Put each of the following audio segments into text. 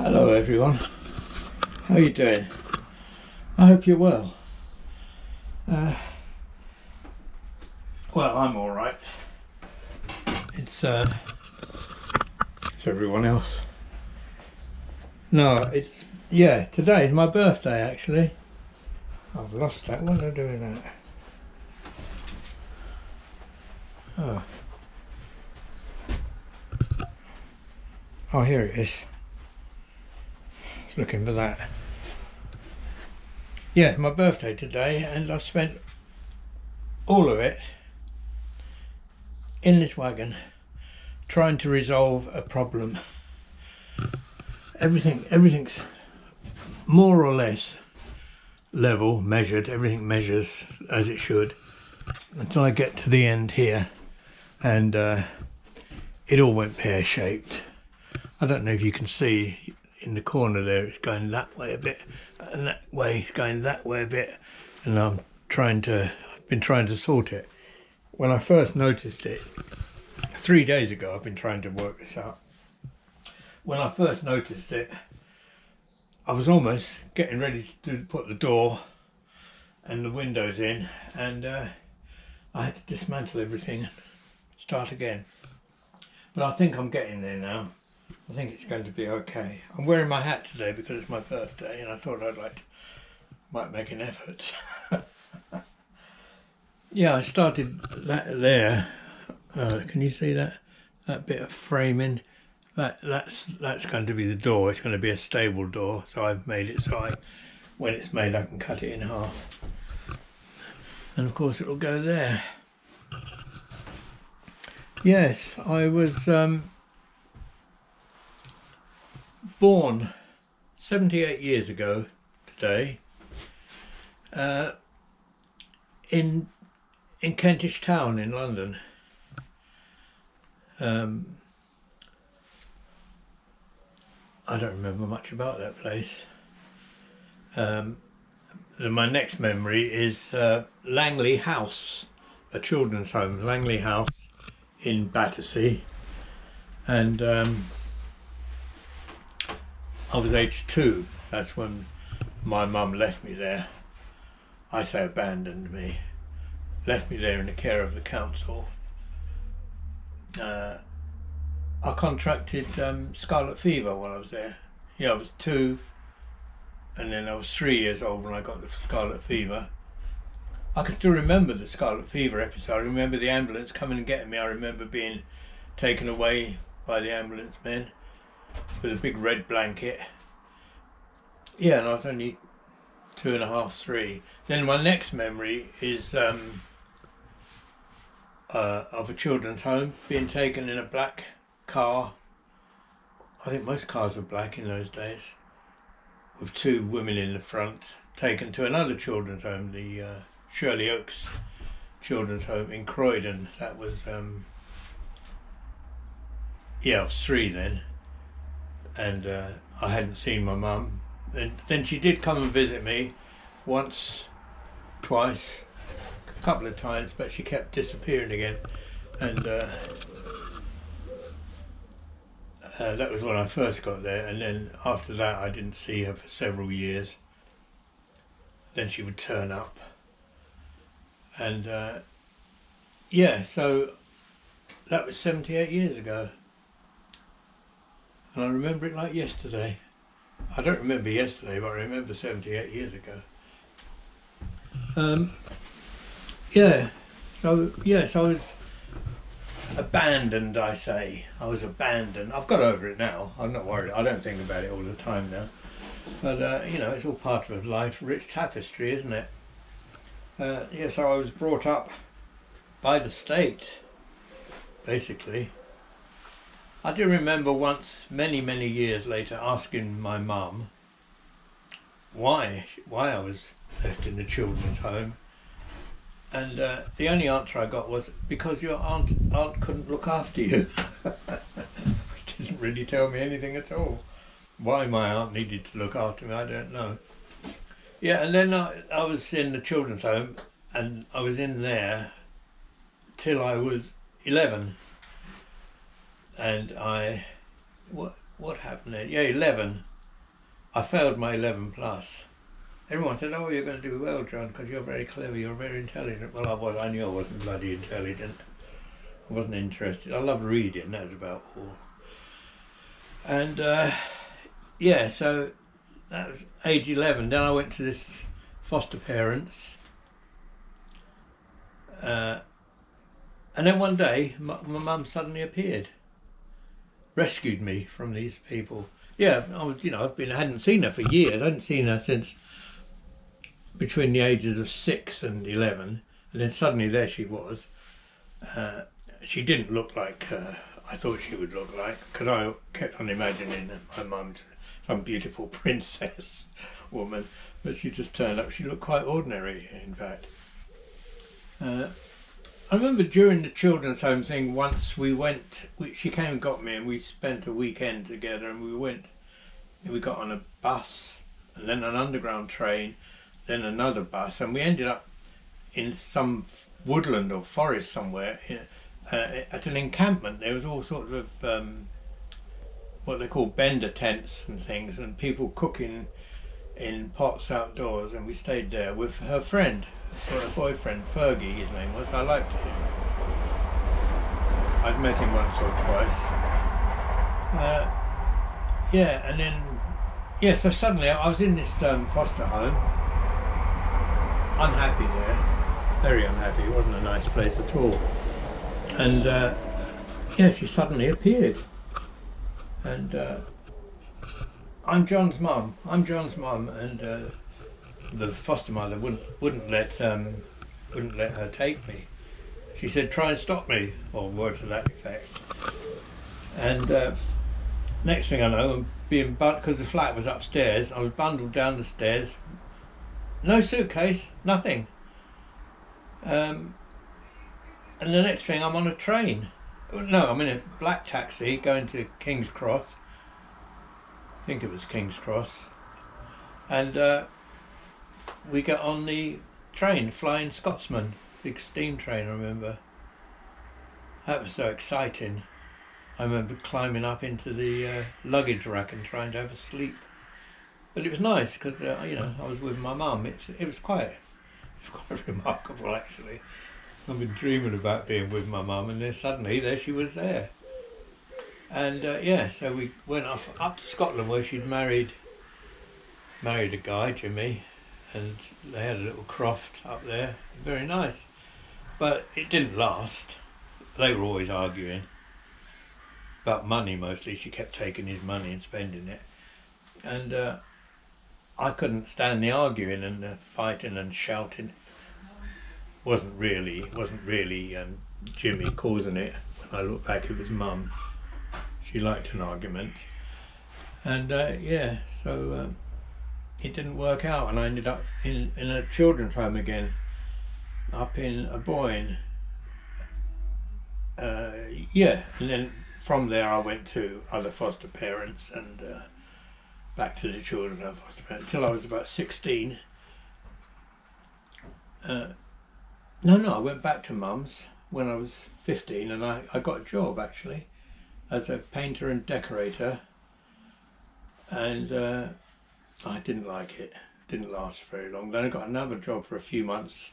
Hello everyone, how are you doing? I hope you're well. Well, I'm alright. It's everyone else. No, today is my birthday actually. I've lost that, what am I doing that? Oh, here it is. I was looking for that. Yeah, it's my birthday today and I spent all of it in this wagon trying to resolve a problem. Everything's more or less level, measured, everything measures as it should until I get to the end here and it all went pear-shaped. I don't know if you can see in the corner there, it's going that way a bit and that way it's going that way a bit, and I've been trying to sort it. When I first noticed it 3 days ago, I've been trying to work this out. When I first noticed it, I was almost getting ready to put the door and the windows in, and I had to dismantle everything and start again. But I think I'm getting there now. I think it's going to be okay. I'm wearing my hat today because it's my birthday and I thought might make an effort. Yeah, I started that there. Can you see that bit of framing? That's going to be the door. It's going to be a stable door, so I've made it so when it's made I can cut it in half. And of course it'll go there. Yes, I was born 78 years ago today in Kentish Town in London. I don't remember much about that place. My next memory is Langley House, a children's home, Langley House in Battersea, and I was age 2. That's when my mum left me there. I say abandoned me. Left me there in the care of the council. I contracted scarlet fever while I was there. Yeah, I was 2 and then I was 3 years old when I got the scarlet fever. I can still remember the scarlet fever episode. I remember the ambulance coming and getting me. I remember being taken away by the ambulance men with a big red blanket. Yeah, and I was only 2.5, 3. Then my next memory is of a children's home, being taken in a black car. I think most cars were black in those days, with 2 women in the front, taken to another children's home, the Shirley Oaks children's home in Croydon. That was I was 3 then, and I hadn't seen my mum. And then she did come and visit me once, twice, a couple of times, but she kept disappearing again, and that was when I first got there. And then after that I didn't see her for several years. Then she would turn up, and so that was 78 years ago, and I remember it like yesterday. I don't remember yesterday, but I remember 78 years ago. So yes, I was abandoned, I say. I was abandoned. I've got over it now. I'm not worried. I don't think about it all the time now. But, it's all part of life's rich tapestry, isn't it? So I was brought up by the state, basically. I do remember once, many years later, asking my mum why I was left in the children's home, and the only answer I got was because your aunt couldn't look after you. Which doesn't really tell me anything at all. Why my aunt needed to look after me, I don't know. Yeah, and then I was in the children's home, and I was in there till I was 11. And what happened then? Yeah, 11. I failed my 11 plus. Everyone said, "Oh, you're going to do well, John, because you're very clever, you're very intelligent." Well, I was. I knew I wasn't bloody intelligent. I wasn't interested. I loved reading, that was about all. And yeah, so that was age 11. Then I went to this foster parents. And then one day, my mum suddenly appeared, rescued me from these people. Yeah, I was, I hadn't seen her for years. I hadn't seen her since between the ages of 6 and 11, and then suddenly there she was. She didn't look like I thought she would look like, because I kept on imagining my mum's some beautiful princess woman, but she just turned up. She looked quite ordinary, in fact. I remember during the children's home thing, once she came and got me, and we spent a weekend together, and we got on a bus, and then an underground train, then another bus, and we ended up in some woodland or forest somewhere at an encampment. There was all sorts of what they call bender tents and things, and people cooking in pots outdoors, and we stayed there with her friend, her boyfriend, Fergie his name was. I liked him. I'd met him once or twice. Yeah, and then so suddenly I was in this foster home, unhappy there, very unhappy. It wasn't a nice place at all. And she suddenly appeared, and I'm John's mum, and the foster mother wouldn't let her take me. She said, "Try and stop me," or words to that effect. And next thing I know, I'm being because the flat was upstairs. I was bundled down the stairs, no suitcase, nothing. And the next thing, I'm on a train. No, I'm in a black taxi going to King's Cross. I think it was King's Cross. And we got on the train, Flying Scotsman, big steam train, I remember. That was so exciting. I remember climbing up into the luggage rack and trying to have a sleep. But it was nice because, I was with my mum. It was quite remarkable, actually. I've been dreaming about being with my mum, and then suddenly there she was there. And so we went off up to Scotland, where she'd married a guy, Jimmy, and they had a little croft up there. Very nice. But it didn't last. They were always arguing about money, mostly. She kept taking his money and spending it. And I couldn't stand the arguing and the fighting and shouting. Wasn't really Jimmy causing it. When I look back, it was Mum. She liked an argument. And so it didn't work out, and I ended up in a children's home again, up in Aboyne. And then from there I went to other foster parents and back to the children's home foster parents until I was about 16. I went back to Mum's when I was 15, and I got a job actually as a painter and decorator, and I didn't like it. Didn't last very long. Then I got another job for a few months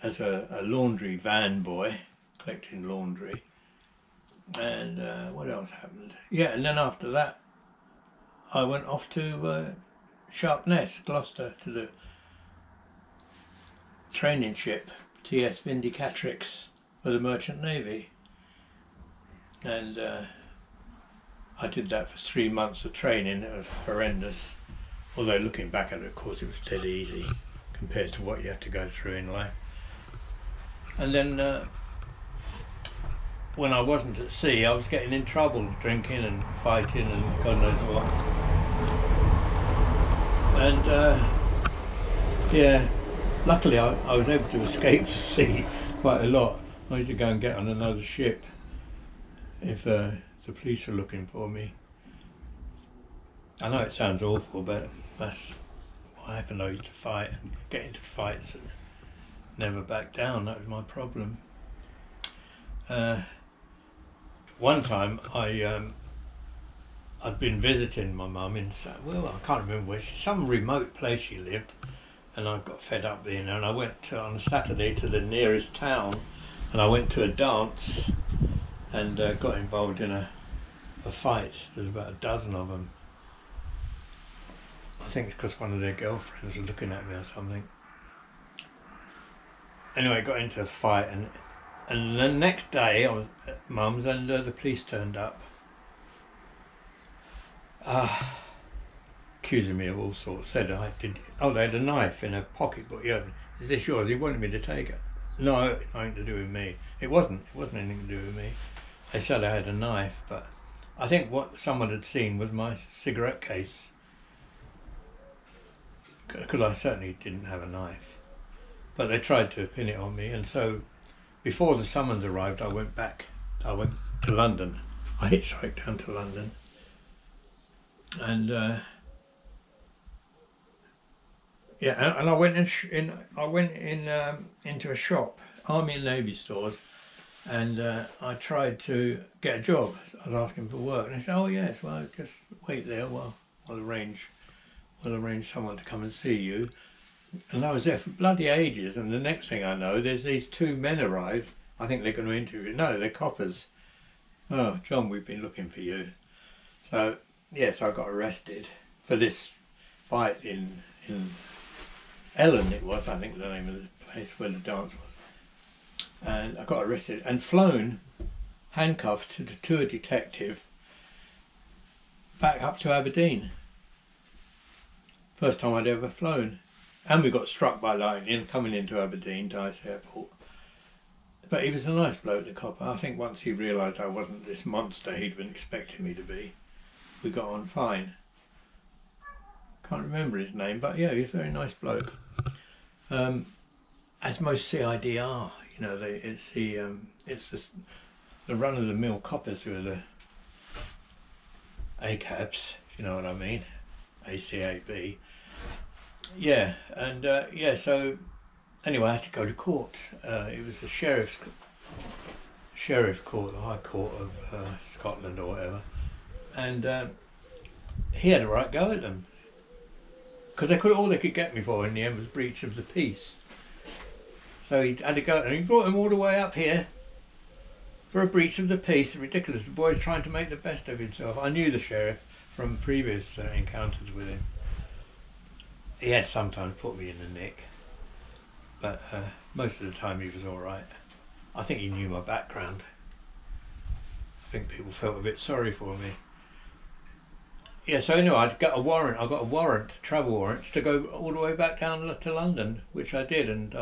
as a laundry van boy, collecting laundry. And what else happened? Yeah, and then after that I went off to Sharpness, Gloucester, to the training ship TS Vindicatrix for the Merchant Navy, and I did that for 3 months of training. It was horrendous, although looking back at it, of course, it was dead easy compared to what you have to go through in life. And then when I wasn't at sea, I was getting in trouble, drinking and fighting and God knows what. And luckily I was able to escape to sea quite a lot. I had to go and get on another ship if the police were looking for me. I know it sounds awful, but that's what happened. I used to fight and get into fights and never back down. That was my problem. One time I I'd been visiting my mum in, well, I can't remember where, some remote place she lived, and I got fed up being there, and I went on a Saturday to the nearest town, and I went to a dance, and got involved in a fight. There was about a dozen of them. I think it's because one of their girlfriends was looking at me or something. Anyway, got into a fight, and the next day I was at mum's, and the police turned up. Accusing me of all sorts. Said I did. Oh, they had a knife in a pocketbook. Yeah, is this yours? He wanted me to take it. No, nothing to do with me. It wasn't. It wasn't anything to do with me. They said I had a knife, but I think what someone had seen was my cigarette case, because I certainly didn't have a knife. But they tried to pin it on me, and so before the summons arrived, I went back. I went to London. I hitchhiked down to London, and yeah, and I went into a shop, Army and Navy stores, and I tried to get a job. I was asking for work, and they said, "Oh yes, well just wait there. Well, we'll arrange someone to come and see you." And I was there for bloody ages, and the next thing I know, there's these two men arrive. I think they're going to interview. No, they're coppers. "Oh, John, we've been looking for you." So yes, I got arrested for this fight in Ellen. It was, I think, the name of the place where the dance was. And I got arrested and flown, handcuffed to a detective, back up to Aberdeen. First time I'd ever flown. And we got struck by lightning coming into Aberdeen, Dice Airport. But he was a nice bloke, the copper. I think once he realised I wasn't this monster he'd been expecting me to be, we got on fine. Can't remember his name, but yeah, he's a very nice bloke. As most CID are, you know, it's the run-of-the-mill coppers who are the ACABs, if you know what I mean, ACAB. Yeah, and yeah, so anyway, I had to go to court. It was the sheriff court, the High Court of Scotland or whatever, and he had a right go at them, because all they could get me for in the end was breach of the peace. So he had to go, and he brought him all the way up here for a breach of the peace. Ridiculous. The boy's trying to make the best of himself. I knew the sheriff from previous encounters with him. He had sometimes put me in the nick, but most of the time he was all right. I think he knew my background. I think people felt a bit sorry for me. Yeah, so anyway, I got a warrant, travel warrants, to go all the way back down to London, which I did, and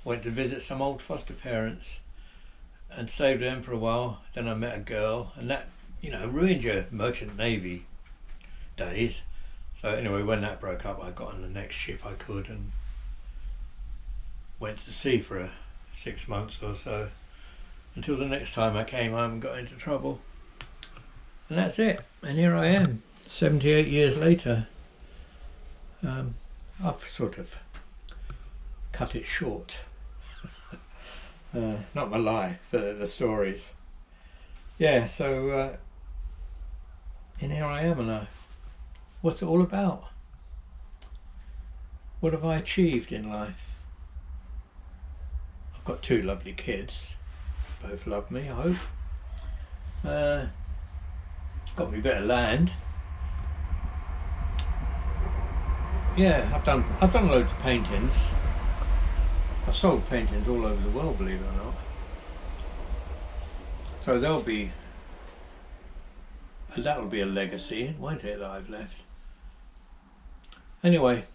went to visit some old foster parents and stayed with them for a while. Then I met a girl, and that, you know, ruined your merchant navy days. So anyway, when that broke up, I got on the next ship I could and went to sea for 6 months or so, until the next time I came home and got into trouble. And that's it. And here I am, 78 years later. I've sort of cut it short. Not my life, but the stories. Yeah, so and here I am, and what's it all about? What have I achieved in life? I've got 2 lovely kids. Both love me, I hope. Got me a bit of land. Yeah, I've done loads of paintings. I've sold paintings all over the world, believe it or not. So that'll be a legacy, won't it, that I've left. Anyway,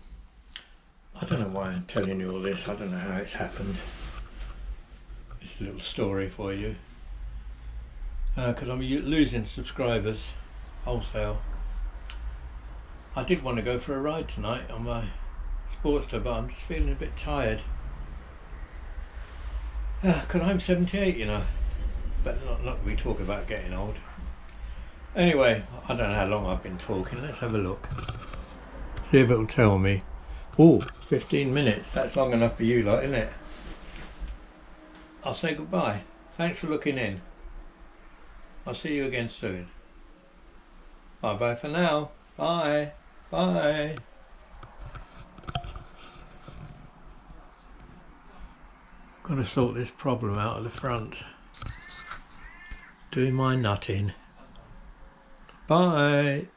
I don't know why I'm telling you all this. I don't know how it's happened. It's a little story for you. Because I'm losing subscribers wholesale. I did want to go for a ride tonight on my Sportster, but I'm just feeling a bit tired. Because I'm 78, you know. But not we talk about getting old. Anyway, I don't know how long I've been talking. Let's have a look. See if it'll tell me. Oh, 15 minutes. That's long enough for you lot, isn't it? I'll say goodbye. Thanks for looking in. I'll see you again soon. Bye bye for now. Bye. Bye. Got to sort this problem out at the front. Doing my nutting. Bye.